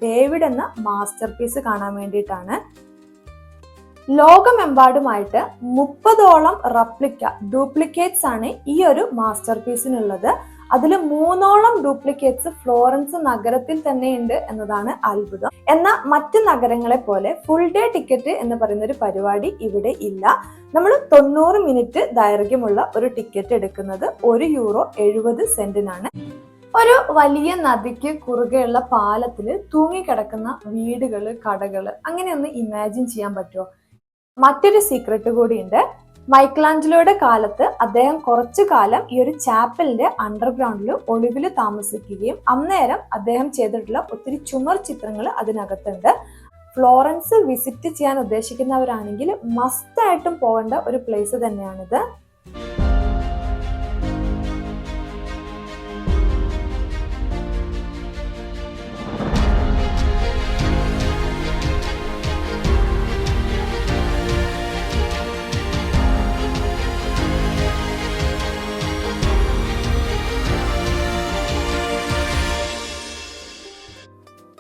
David എന്ന master piece കാണാൻ വേണ്ടിയിട്ടാണ്. ലോകമെമ്പാടുമായിട്ട് 30ഓളം ഡ്യൂപ്ലിക്കേറ്റ്സ് ആണ് ഈ ഒരു മാസ്റ്റർ പീസിനുള്ളത്. അതിൽ 3ഓളം ഡ്യൂപ്ലിക്കേറ്റ്സ് ഫ്ലോറൻസ് നഗരത്തിൽ തന്നെ ഉണ്ട് എന്നതാണ് അത്ഭുതം. എന്നാൽ മറ്റ് നഗരങ്ങളെ പോലെ ഫുൾ ഡേ ടിക്കറ്റ് എന്ന് പറയുന്ന ഒരു പരിപാടി ഇവിടെ ഇല്ല. നമ്മൾ 90 മിനിറ്റ് ദൈർഘ്യമുള്ള ഒരു ടിക്കറ്റ് എടുക്കുന്നത് €1.70. ഒരു വലിയ നദിക്ക് കുറുകെയുള്ള പാലത്തില് തൂങ്ങിക്കിടക്കുന്ന വീടുകള്, കടകള്, അങ്ങനെ ഒന്ന് ഇമാജിൻ ചെയ്യാൻ പറ്റുമോ? മറ്റൊരു സീക്രട്ട് കൂടിയുണ്ട്. മൈക്കലാഞ്ചലോയുടെ കാലത്ത് അദ്ദേഹം കുറച്ചു കാലം ഈ ഒരു ചാപ്പലിന്റെ അണ്ടർഗ്രൗണ്ടിൽ ഒളിവിൽ താമസിക്കുകയും അന്നേരം അദ്ദേഹം ചെയ്തിട്ടുള്ള ഒത്തിരി ചുമർ ചിത്രങ്ങൾ അതിനകത്തുണ്ട്. ഫ്ലോറൻസ് വിസിറ്റ് ചെയ്യാൻ ഉദ്ദേശിക്കുന്നവരാണെങ്കിൽ മസ്റ്റായിട്ടും പോകേണ്ട ഒരു പ്ലേസ് തന്നെയാണിത്.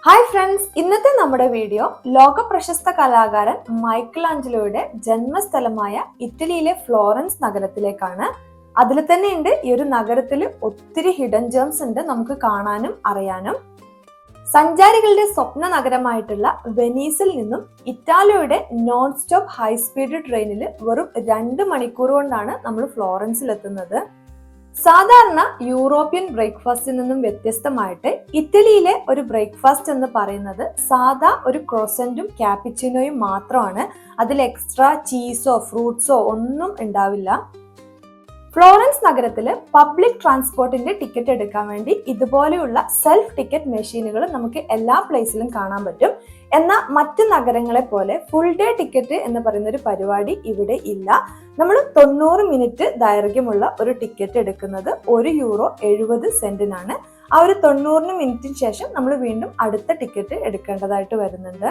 ഹായ് ഫ്രണ്ട്സ്, ഇന്നത്തെ നമ്മുടെ വീഡിയോ ലോക പ്രശസ്ത കലാകാരൻ മൈക്കലാഞ്ചലോയുടെ ജന്മസ്ഥലമായ ഇറ്റലിയിലെ ഫ്ലോറൻസ് നഗരത്തിലേക്കാണ്. അതിൽ തന്നെ ഉണ്ട് ഈ ഒരു നഗരത്തിൽ ഒത്തിരി ഹിഡൻ ജെംസ് ഉണ്ട് നമുക്ക് കാണാനും അറിയാനും. സഞ്ചാരികളുടെ സ്വപ്ന നഗരമായിട്ടുള്ള വെനീസിൽ നിന്നും ഇറ്റാലിയുടെ നോൺ സ്റ്റോപ്പ് ഹൈ സ്പീഡ് ട്രെയിനിൽ വെറും 2 മണിക്കൂർ കൊണ്ടാണ് നമ്മൾ ഫ്ലോറൻസിൽ എത്തുന്നത്. സാധാരണ യൂറോപ്യൻ ബ്രേക്ക്ഫാസ്റ്റിൽ നിന്നും വ്യത്യസ്തമായിട്ട് ഇറ്റലിയിലെ ഒരു ബ്രേക്ക്ഫാസ്റ്റ് എന്ന് പറയുന്നത് സാധാ ഒരു ക്രോസന്റും ക്യാപിച്ചിനോയും മാത്രമാണ്. അതിൽ എക്സ്ട്രാ ചീസോ ഫ്രൂട്ട്സോ ഒന്നും ഉണ്ടാവില്ല. ഫ്ലോറൻസ് നഗരത്തില് പബ്ലിക് ട്രാൻസ്പോർട്ടിന്റെ ടിക്കറ്റ് എടുക്കാൻ വേണ്ടി ഇതുപോലെയുള്ള സെൽഫ് ടിക്കറ്റ് മെഷീനുകൾ നമുക്ക് എല്ലാ പ്ലേസിലും കാണാൻ പറ്റും. എന്നാൽ മറ്റ് നഗരങ്ങളെ പോലെ ഫുൾ ഡേ ടിക്കറ്റ് എന്ന് പറയുന്ന ഒരു പരിപാടി ഇവിടെ ഇല്ല. നമ്മൾ 90 മിനിറ്റ് ദൈർഘ്യമുള്ള ഒരു ടിക്കറ്റ് എടുക്കുന്നത് €1.70. ആ ഒരു 90 മിനിറ്റിന് ശേഷം നമ്മൾ വീണ്ടും അടുത്ത ടിക്കറ്റ് എടുക്കേണ്ടതായിട്ട് വരുന്നുണ്ട്.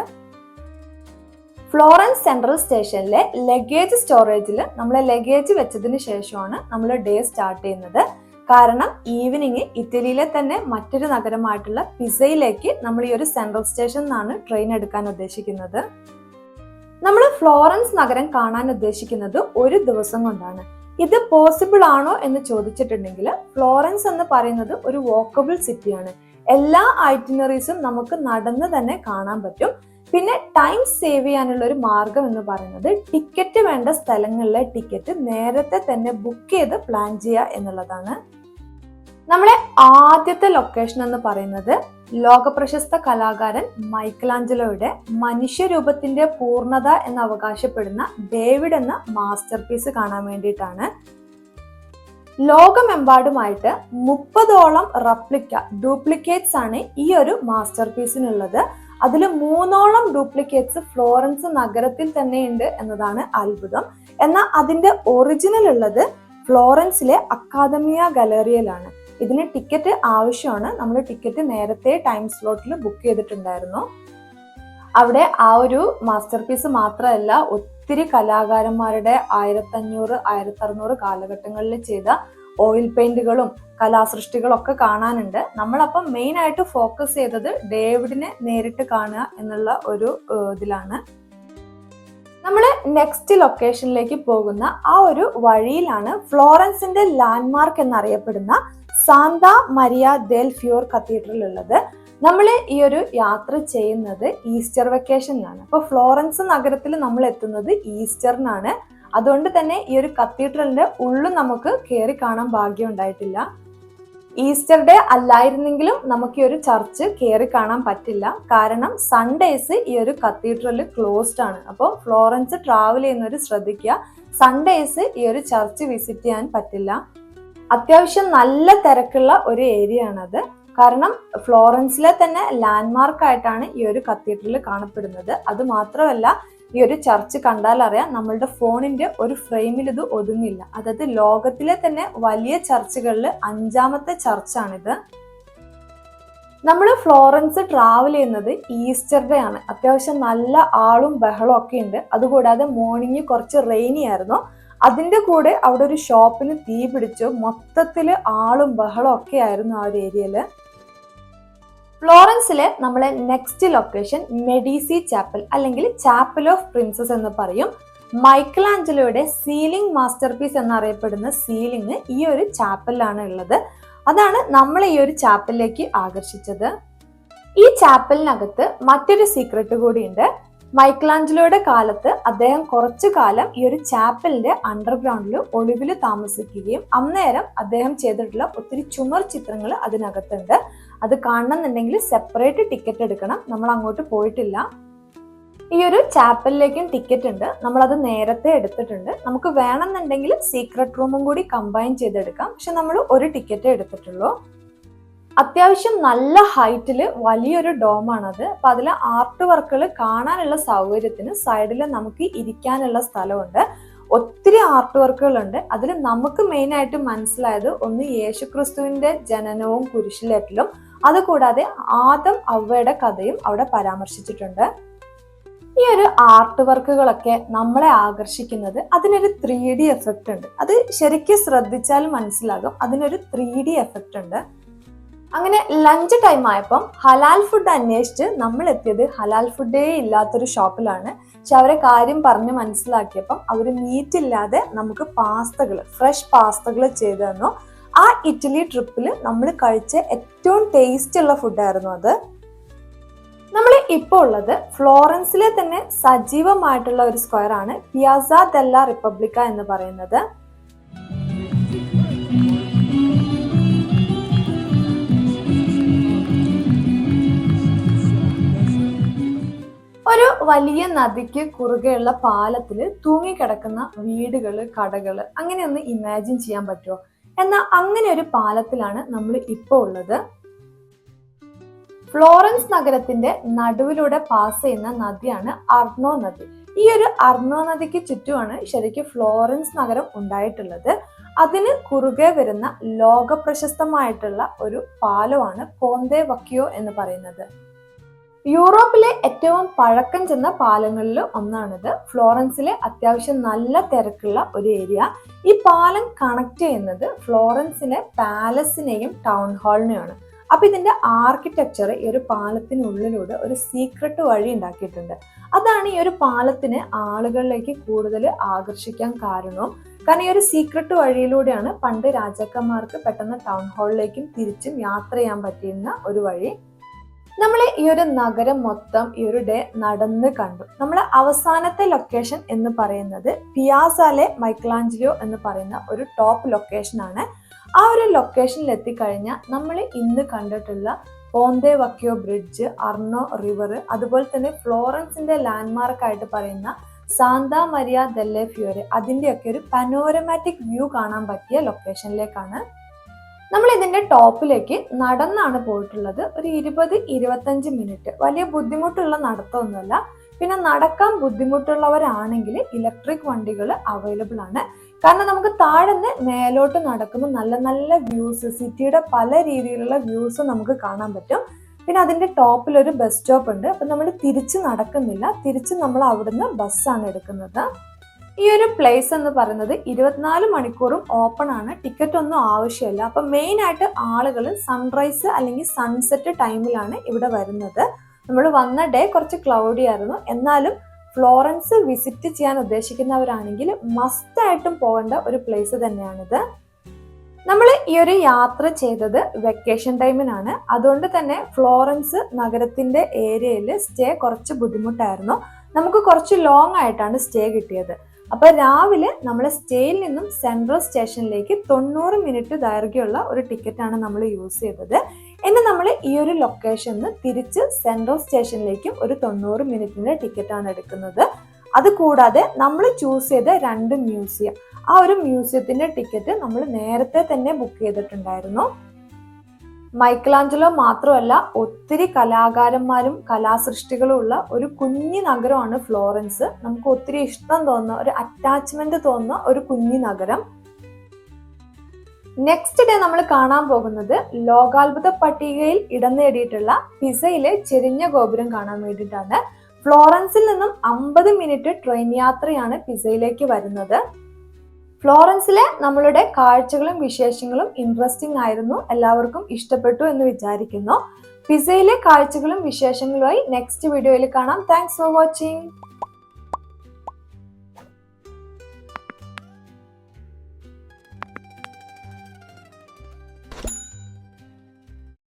ഫ്ലോറൻസ് സെൻട്രൽ സ്റ്റേഷനിലെ ലഗേജ് സ്റ്റോറേജിൽ നമ്മൾ ലഗേജ് വെച്ചതിന് ശേഷമാണ് നമ്മൾ ഡേ സ്റ്റാർട്ട് ചെയ്യുന്നത്. കാരണം ഈവനിങ് ഇറ്റലിയിലെ തന്നെ മറ്റൊരു നഗരമായിട്ടുള്ള പിസയിലേക്ക് നമ്മൾ ഈ ഒരു സെൻട്രൽ സ്റ്റേഷനിൽ നിന്നാണ് ട്രെയിൻ എടുക്കാൻ ഉദ്ദേശിക്കുന്നത്. നമ്മൾ ഫ്ലോറൻസ് നഗരം കാണാൻ ഉദ്ദേശിക്കുന്നത് ഒരു ദിവസം കൊണ്ടാണ്. ഇത് പോസിബിൾ ആണോ എന്ന് ചോദിച്ചിട്ടുണ്ടെങ്കിൽ ഫ്ലോറൻസ് എന്ന് പറയുന്നത് ഒരു വോക്കബിൾ സിറ്റിയാണ്. എല്ലാ ഐറ്റിനറീസും നമുക്ക് നടന്ന് തന്നെ കാണാൻ പറ്റും. പിന്നെ ടൈം സേവ് ചെയ്യാനുള്ള ഒരു മാർഗം എന്ന് പറയുന്നത് ടിക്കറ്റ് വേണ്ട സ്ഥലങ്ങളിലെ ടിക്കറ്റ് നേരത്തെ തന്നെ ബുക്ക് ചെയ്ത് പ്ലാൻ ചെയ്യുക എന്നുള്ളതാണ്. നമ്മുടെ ആദ്യത്തെ ലൊക്കേഷൻ എന്ന് പറയുന്നത് ലോകപ്രശസ്ത കലാകാരൻ മൈക്കലാഞ്ചലോയുടെ മനുഷ്യരൂപത്തിന്റെ പൂർണ്ണത എന്ന് അവകാശപ്പെടുന്ന ഡേവിഡ് എന്ന മാസ്റ്റർ പീസ് കാണാൻ വേണ്ടിയിട്ടാണ്. ലോകമെമ്പാടുമായിട്ട് 30ഓളം ഡ്യൂപ്ലിക്കേറ്റ്സ് ആണ് ഈ ഒരു മാസ്റ്റർ പീസിനുള്ളത്. അതിൽ 3ഓളം ഡ്യൂപ്ലിക്കേറ്റ്സ് ഫ്ലോറൻസ് നഗരത്തിൽ തന്നെ ഉണ്ട് എന്നതാണ് അത്ഭുതം. എന്നാൽ അതിന്റെ ഒറിജിനൽ ഉള്ളത് ഫ്ലോറൻസിലെ അക്കാദമിയ ഗാലറിയിലാണ്. ഇതിന് ടിക്കറ്റ് ആവശ്യമാണ്. നമ്മൾ ടിക്കറ്റ് നേരത്തെ ടൈം സ്ലോട്ടിൽ ബുക്ക് ചെയ്തിട്ടുണ്ടായിരുന്നു. അവിടെ ആ ഒരു മാസ്റ്റർ പീസ് മാത്രമല്ല, ഒത്തിരി കലാകാരന്മാരുടെ 1500, 1600 കാലഘട്ടങ്ങളിൽ ചെയ്ത ഓയിൽ പെയിന്റുകളും കലാസൃഷ്ടികളൊക്കെ കാണാനുണ്ട്. നമ്മളപ്പം മെയിൻ ആയിട്ട് ഫോക്കസ് ചെയ്തത് ഡേവിഡിനെ നേരിട്ട് കാണുക എന്നുള്ള ഒരു ഇതിലാണ്. നമ്മൾ നെക്സ്റ്റ് ലൊക്കേഷനിലേക്ക് പോകുന്ന ആ ഒരു വഴിയിലാണ് ഫ്ലോറൻസിന്റെ ലാൻഡ്മാർക്ക് എന്നറിയപ്പെടുന്ന സാന്താ മരിയ ദെൽ ഫ്യൂർ കത്തീഡ്രൽ ഉള്ളത്. നമ്മൾ ഈ ഒരു യാത്ര ചെയ്യുന്നത് ഈസ്റ്റർ വെക്കേഷനിലാണ്. അപ്പോൾ ഫ്ലോറൻസ് നഗരത്തിൽ നമ്മൾ എത്തുന്നത് ഈസ്റ്ററിനാണ്. അതുകൊണ്ട് തന്നെ ഈ ഒരു കത്തീഡ്രലിന്റെ ഉള്ളിൽ നമുക്ക് കയറി കാണാൻ ഭാഗ്യം ഉണ്ടായിട്ടില്ല. ഈസ്റ്റർ ഡേ അല്ലായിരുന്നെങ്കിലും നമുക്ക് ഈ ഒരു ചർച്ച് കയറി കാണാൻ പറ്റില്ല. കാരണം സൺഡേസ് ഈ ഒരു കത്തീഡ്രൽ ക്ലോസ്ഡ് ആണ്. അപ്പോൾ ഫ്ലോറൻസ് ട്രാവൽ ചെയ്യുന്നവർ ശ്രദ്ധിക്കുക, സൺഡേസ് ഈ ഒരു ചർച്ച് വിസിറ്റ് ചെയ്യാൻ പറ്റില്ല. അത്യാവശ്യം നല്ല തിരക്കുള്ള ഒരു ഏരിയ ആണത്. കാരണം ഫ്ലോറൻസിലെ തന്നെ ലാൻഡ്മാർക്ക് ആയിട്ടാണ് ഈ ഒരു കത്തീഡ്രൽ കാണപ്പെടുന്നത്. അത് മാത്രമല്ല, ഈ ഒരു ചർച്ച് കണ്ടാൽ അറിയാം നമ്മളുടെ ഫോണിന്റെ ഒരു ഫ്രെയിമിൽ ഇത് ഒതുങ്ങില്ല. അതായത് ലോകത്തിലെ തന്നെ വലിയ ചർച്ചുകളിൽ 5ാമത്തെ ചർച്ചാണിത്. നമ്മൾ ഫ്ലോറൻസ് ട്രാവൽ ചെയ്യുന്നത് ഈസ്റ്റർ ഡേ ആണ്. അത്യാവശ്യം നല്ല ആളും ബഹളവും ഒക്കെ ഉണ്ട്. അതുകൂടാതെ മോർണിംഗ് കുറച്ച് റെയിനി ആയിരുന്നു. അതിന്റെ കൂടെ അവിടെ ഒരു ഷോപ്പിന് തീ പിടിച്ചു. മൊത്തത്തില് ആളും ബഹളവും ഒക്കെ ആയിരുന്നു ആ ഒരു ഏരിയയില്. ഫ്ലോറൻസിലെ നമ്മളെ നെക്സ്റ്റ് ലൊക്കേഷൻ മെഡീസി ചാപ്പൽ അല്ലെങ്കിൽ ചാപ്പൽ ഓഫ് പ്രിൻസസ് എന്ന് പറയും. മൈക്കൽ ആഞ്ചലോയുടെ സീലിംഗ് മാസ്റ്റർ പീസ് എന്നറിയപ്പെടുന്ന സീലിംഗ് ഈ ഒരു ചാപ്പലിലാണ് ഉള്ളത്. അതാണ് നമ്മളെ ഈ ഒരു ചാപ്പലിലേക്ക് ആകർഷിച്ചത്. ഈ ചാപ്പലിനകത്ത് മറ്റൊരു സീക്രട്ട് കൂടിയുണ്ട്. മൈക്കൽ ആഞ്ചലോയുടെ കാലത്ത് അദ്ദേഹം കുറച്ചു കാലം ഈ ഒരു ചാപ്പലിന്റെ അണ്ടർഗ്രൗണ്ടിൽ ഒളിവിൽ താമസിക്കുകയും അന്നേരം അദ്ദേഹം ചെയ്തിട്ടുള്ള ഒത്തിരി ചുമർ ചിത്രങ്ങൾ അതിനകത്തുണ്ട്. അത് കാണണമെന്നുണ്ടെങ്കിൽ സെപ്പറേറ്റ് ടിക്കറ്റ് എടുക്കണം. നമ്മൾ അങ്ങോട്ട് പോയിട്ടില്ല. ഈ ഒരു ചാപ്പലിലേക്കും ടിക്കറ്റ് ഉണ്ട്. നമ്മളത് നേരത്തെ എടുത്തിട്ടുണ്ട്. നമുക്ക് വേണമെന്നുണ്ടെങ്കിൽ സീക്രട്ട് റൂമും കൂടി കമ്പൈൻ ചെയ്തെടുക്കാം. പക്ഷെ നമ്മൾ ഒരു ടിക്കറ്റ് എടുത്തിട്ടുള്ളൂ. അത്യാവശ്യം നല്ല ഹൈറ്റില് വലിയൊരു ഡോമാണത്. അപ്പൊ അതിലെ ആർട്ട് വർക്കുകൾ കാണാനുള്ള സൗകര്യത്തിന് സൈഡിൽ നമുക്ക് ഇരിക്കാനുള്ള സ്ഥലമുണ്ട്. ഒത്തിരി ആർട്ട് വർക്കുകളുണ്ട്. അതിൽ നമുക്ക് മെയിൻ ആയിട്ട് മനസ്സിലായത് ഒന്ന് യേശുക്രിസ്തുവിന്റെ ജനനവും കുരിശിലേറ്റലും, അതുകൂടാതെ ആദം അവ്വയുടെ കഥയും അവിടെ പരാമർശിച്ചിട്ടുണ്ട്. ഈ ഒരു ആർട്ട് വർക്കുകളൊക്കെ നമ്മളെ ആകർഷിക്കുന്നത് അതിനൊരു 3D എഫക്റ്റ് ഉണ്ട്. അത് ശരിക്കും ശ്രദ്ധിച്ചാൽ മനസ്സിലാകും. അതിനൊരു 3D എഫക്റ്റ് ഉണ്ട്. അങ്ങനെ ലഞ്ച് ടൈം ആയപ്പം ഹലാൽ ഫുഡ് അന്വേഷിച്ച് നമ്മൾ എത്തിയത് ഹലാൽ ഫുഡേ ഇല്ലാത്തൊരു ഷോപ്പിലാണ്. പക്ഷെ അവരെ കാര്യം പറഞ്ഞ് മനസ്സിലാക്കിയപ്പം അവർ മീറ്റ് ഇല്ലാതെ നമുക്ക് ഫ്രഷ് പാസ്തകൾ ചെയ്തു തന്നു. ആ ഇറ്റലി ട്രിപ്പിൽ നമ്മൾ കഴിച്ച ഏറ്റവും ടേസ്റ്റ് ഉള്ള ഫുഡായിരുന്നു അത്. നമ്മൾ ഇപ്പോൾ ഉള്ളത് ഫ്ലോറൻസിലെ തന്നെ സജീവമായിട്ടുള്ള ഒരു സ്ക്വയർ ആണ് പിയാസ ദെല്ല റിപ്പബ്ലിക്ക എന്ന് പറയുന്നത്. ഒരു വലിയ നദിക്ക് കുറുകെയുള്ള പാലത്തില് തൂങ്ങിക്കിടക്കുന്ന വീടുകള്, കടകള്, അങ്ങനെ ഒന്ന് ഇമാജിൻ ചെയ്യാൻ പറ്റുമോ? എന്നാൽ അങ്ങനെ ഒരു പാലത്തിലാണ് നമ്മൾ ഇപ്പോൾ ഉള്ളത്. ഫ്ലോറൻസ് നഗരത്തിന്റെ നടുവിലൂടെ പാസ് ചെയ്യുന്ന നദിയാണ് അർണോ നദി. ഈ ഒരു അർണോ നദിക്ക് ചുറ്റുമാണ് ശരിക്കും ഫ്ലോറൻസ് നഗരം ഉണ്ടായിട്ടുള്ളത്. അതിന് കുറുകെ വരുന്ന ലോക പ്രശസ്തമായിട്ടുള്ള ഒരു പാലമാണ് പോന്തെ വക്യോ എന്ന് പറയുന്നത്. യൂറോപ്പിലെ ഏറ്റവും പഴക്കം ചെന്ന പാലങ്ങളിൽ ഒന്നാണിത്. ഫ്ലോറൻസിലെ അത്യാവശ്യം നല്ല തിരക്കുള്ള ഒരു ഏരിയ. ഈ പാലം കണക്ട് ചെയ്യുന്നത് ഫ്ലോറൻസിലെ പാലസിനെയും ടൗൺ ഹാളിനെയാണ്. അപ്പൊ ഇതിന്റെ ആർക്കിടെക്ചർ ഈ ഒരു പാലത്തിനുള്ളിലൂടെ ഒരു സീക്രട്ട് വഴി ഉണ്ടാക്കിയിട്ടുണ്ട്. അതാണ് ഈ ഒരു പാലത്തിനെ ആളുകളിലേക്ക് കൂടുതൽ ആകർഷിക്കാൻ കാരണവും. കാരണം ഈ ഒരു സീക്രട്ട് വഴിയിലൂടെയാണ് പണ്ട് രാജാക്കന്മാർക്ക് പെട്ടെന്ന് ടൗൺ ഹാളിലേക്കും തിരിച്ചും യാത്ര ചെയ്യാൻ പറ്റിയിരുന്ന ഒരു വഴി. നമ്മൾ ഈ ഒരു നഗരം മൊത്തം ഈ ഒരു ഡേ നടന്ന് കണ്ടു. നമ്മൾ അവസാനത്തെ ലൊക്കേഷൻ എന്ന് പറയുന്നത് പിയാസാലെ മൈക്കലാഞ്ചലോ എന്ന് പറയുന്ന ഒരു ടോപ്പ് ലൊക്കേഷൻ ആണ്. ആ ഒരു ലൊക്കേഷനിൽ എത്തിക്കഴിഞ്ഞാൽ നമ്മൾ ഇന്ന് കണ്ടിട്ടുള്ള പോന്തെ വക്യോ ബ്രിഡ്ജ്, അർണോ റിവർ, അതുപോലെ തന്നെ ഫ്ലോറൻസിന്റെ ലാൻഡ്മാർക്ക് ആയിട്ട് പറയുന്ന സാന്താ മരിയ ദെല്ലെ ഫ്യൂരെ, അതിൻ്റെയൊക്കെ ഒരു പനോരമാറ്റിക് വ്യൂ കാണാൻ പറ്റിയ ലൊക്കേഷനിലേക്കാണ്. നമ്മൾ ഇതിന്റെ ടോപ്പിലേക്ക് നടന്നാണ് പോയിട്ടുള്ളത്. ഒരു 20-25 മിനിറ്റ്. വലിയ ബുദ്ധിമുട്ടുള്ള നടത്തമൊന്നുമല്ല. പിന്നെ നടക്കാൻ ബുദ്ധിമുട്ടുള്ളവരാണെങ്കിൽ ഇലക്ട്രിക് വണ്ടികൾ അവൈലബിൾ ആണ്. കാരണം നമുക്ക് താഴെ മേലോട്ട് നടക്കുമ്പോൾ നല്ല നല്ല വ്യൂസ്, സിറ്റിയുടെ പല രീതിയിലുള്ള വ്യൂസ് നമുക്ക് കാണാൻ പറ്റും. പിന്നെ അതിന്റെ ടോപ്പിൽ ഒരു ബസ് സ്റ്റോപ്പ് ഉണ്ട്. അപ്പൊ നമ്മൾ തിരിച്ച് നടക്കുന്നില്ല, തിരിച്ച് നമ്മൾ അവിടുന്ന് ബസ്സാണ് എടുക്കുന്നത്. ഈ ഒരു പ്ലേസ് എന്ന് പറയുന്നത് 24 മണിക്കൂറും ഓപ്പൺ ആണ്. ടിക്കറ്റ് ഒന്നും ആവശ്യമില്ല. അപ്പൊ മെയിൻ ആയിട്ട് ആളുകൾ സൺറൈസ് അല്ലെങ്കിൽ സൺസെറ്റ് ടൈമിലാണ് ഇവിടെ വരുന്നത്. നമ്മൾ വന്ന ഡേ കുറച്ച് ക്ലൗഡി ആയിരുന്നു. എന്നാലും ഫ്ലോറൻസ് വിസിറ്റ് ചെയ്യാൻ ഉദ്ദേശിക്കുന്നവരാണെങ്കിൽ മസ്റ്റ് ആയിട്ടും പോകേണ്ട ഒരു പ്ലേസ് തന്നെയാണിത്. നമ്മൾ ഈ ഒരു യാത്ര ചെയ്തത് വെക്കേഷൻ ടൈമിനാണ്. അതുകൊണ്ട് തന്നെ ഫ്ലോറൻസ് നഗരത്തിന്റെ ഏരിയയിൽ സ്റ്റേ കുറച്ച് ബുദ്ധിമുട്ടായിരുന്നു. നമുക്ക് കുറച്ച് ലോങ് ആയിട്ടാണ് സ്റ്റേ കിട്ടിയത്. അപ്പൊ രാവിലെ നമ്മൾ സ്റ്റേയിൽ നിന്നും സെൻട്രൽ സ്റ്റേഷനിലേക്ക് 90 മിനിറ്റ് ദൈർഘ്യമുള്ള ഒരു ടിക്കറ്റാണ് നമ്മൾ യൂസ് ചെയ്തത്. ഇനി നമ്മൾ ഈ ഒരു ലൊക്കേഷനിൽ തിരിച്ച് സെൻട്രൽ സ്റ്റേഷനിലേക്കും ഒരു 90 മിനിറ്റിന്റെ ടിക്കറ്റാണ് എടുക്കുന്നത്. അതുകൂടാതെ നമ്മൾ ചൂസ് ചെയ്ത 2 മ്യൂസിയം, ആ ഒരു മ്യൂസിയത്തിന്റെ ടിക്കറ്റ് നമ്മൾ നേരത്തെ തന്നെ ബുക്ക് ചെയ്തിട്ടുണ്ടായിരുന്നു. മൈക്കലാഞ്ചലോ മാത്രമല്ല, ഒത്തിരി കലാകാരന്മാരും കലാസൃഷ്ടികളും ഉള്ള ഒരു കുഞ്ഞു നഗരമാണ് ഫ്ലോറൻസ്. നമുക്ക് ഒത്തിരി ഇഷ്ടം തോന്നുന്ന, ഒരു അറ്റാച്ച്മെന്റ് തോന്നുന്ന ഒരു കുഞ്ഞു നഗരം. നെക്സ്റ്റ് ഡേ നമ്മൾ കാണാൻ പോകുന്നത് ലോകാത്ഭുത പട്ടികയിൽ ഇടം നേടിയിട്ടുള്ള പിസയിലെ ചെരിഞ്ഞ ഗോപുരം കാണാൻ വേണ്ടിയിട്ടാണ്. ഫ്ലോറൻസിൽ നിന്നും 50 മിനിറ്റ് ട്രെയിൻ യാത്രയാണ് പിസയിലേക്ക് വരുന്നത്. ഫ്ലോറൻസിലെ നമ്മളുടെ കാഴ്ചകളും വിശേഷങ്ങളും ഇൻട്രസ്റ്റിംഗ് ആയിരുന്നു. എല്ലാവർക്കും ഇഷ്ടപ്പെട്ടു എന്ന് വിചാരിക്കുന്നു. പിസയിലെ കാഴ്ചകളും വിശേഷങ്ങളുമായി നെക്സ്റ്റ് വീഡിയോയിൽ കാണാം. Thanks for watching.